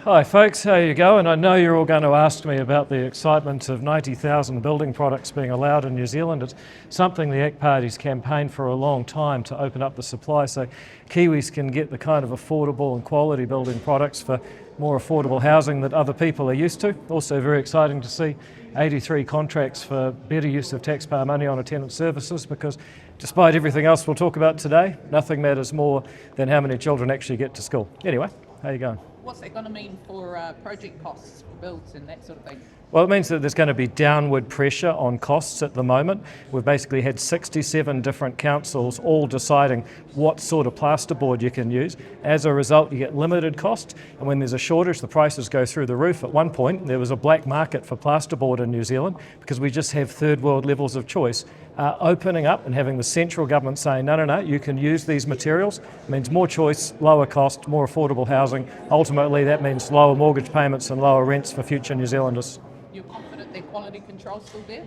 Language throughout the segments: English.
Hi folks, how you going? I know you're all going to ask me about the excitement of 90,000 building products being allowed in New Zealand. It's something the ACT Party's campaigned for a long time to open up the supply so Kiwis can get the kind of affordable and quality building products for more affordable housing that other people are used to. Also very exciting to see 83 contracts for better use of taxpayer money on attendance services, because despite everything else we'll talk about today, nothing matters more than how many children actually get to school. Anyway, how you going? What's that going to mean for project costs for builds and that sort of thing? Well, it means that there's going to be downward pressure on costs at the moment. We've basically had 67 different councils all deciding what sort of plasterboard you can use. As a result, you get limited cost, and when there's a shortage, the prices go through the roof. At one point, there was a black market for plasterboard in New Zealand because we just have third world levels of choice. Opening up and having the central government saying, no, you can use these materials, means more choice, lower cost, more affordable housing. Ultimately, that means lower mortgage payments and lower rents for future New Zealanders. You're confident that quality control's still there?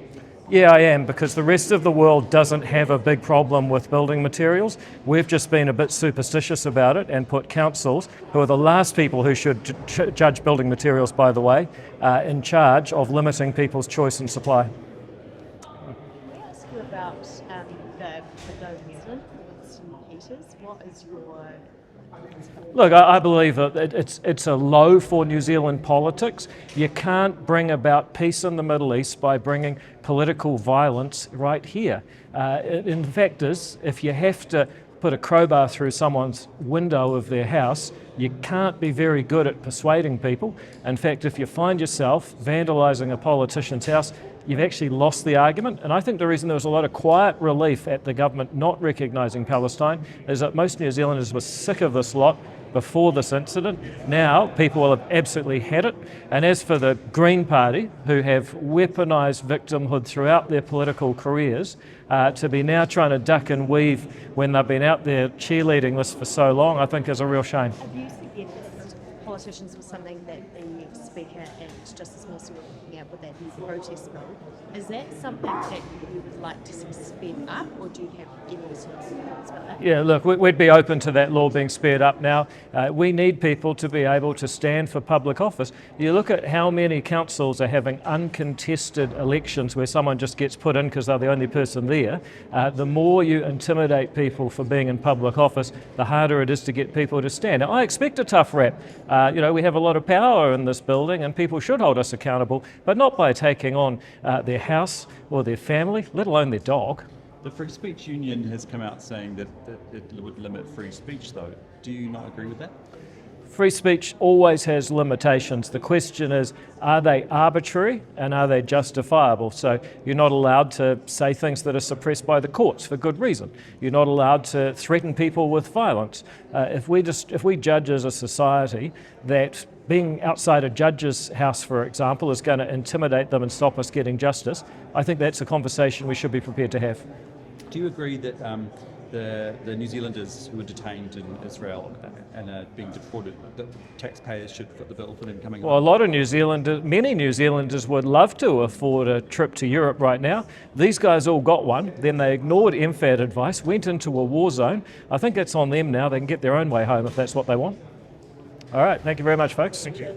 Yeah, I am, because the rest of the world doesn't have a big problem with building materials. We've just been a bit superstitious about it and put councils, who are the last people who should judge building materials, by the way, in charge of limiting people's choice and supply. About the New Zealand heaters. What is your... Look, I believe that it's a low for New Zealand politics. You can't bring about peace in the Middle East by bringing political violence right here. In fact, if you have to put a crowbar through someone's window of their house, you can't be very good at persuading people. In fact, if you find yourself vandalising a politician's house, you've actually lost the argument. And I think the reason there was a lot of quiet relief at the government not recognising Palestine is that most New Zealanders were sick of this lot before this incident. Now people will have absolutely had it. And as for the Green Party, who have weaponised victimhood throughout their political careers, to be now trying to duck and weave when they've been out there cheerleading this for so long, I think is a real shame. Abuse against politicians was something that the Speaker and Justice Minister were looking at with that protest bill. Is that something that you would like to see sped up, or do you have any sort of thoughts about that? Yeah, look, we'd be open to that law being sped up now. We need people to be able to stand for public office. You look at how many councils are having uncontested elections where someone just gets put in because they're the only person there. The more you intimidate people for being in public office, the harder it is to get people to stand. Now, I expect a tough rap. We have a lot of power in this building and people should hold us accountable, but not by taking on their house or their family, let alone their dog. The Free Speech Union has come out saying that it would limit free speech, though. Do you not agree with that? Free speech always has limitations. The question is, are they arbitrary and are they justifiable? So you're not allowed to say things that are suppressed by the courts for good reason. You're not allowed to threaten people with violence. If we judge as a society that being outside a judge's house, for example, is going to intimidate them and stop us getting justice, I think that's a conversation we should be prepared to have. Do you agree that the New Zealanders who are detained in Israel and are being deported, that taxpayers should foot the bill for them coming Well, home? many New Zealanders would love to afford a trip to Europe right now. These guys all got one, then they ignored MFAD advice, went into a war zone. I think it's on them now. They can get their own way home if that's what they want. All right, thank you very much, folks. Thank you.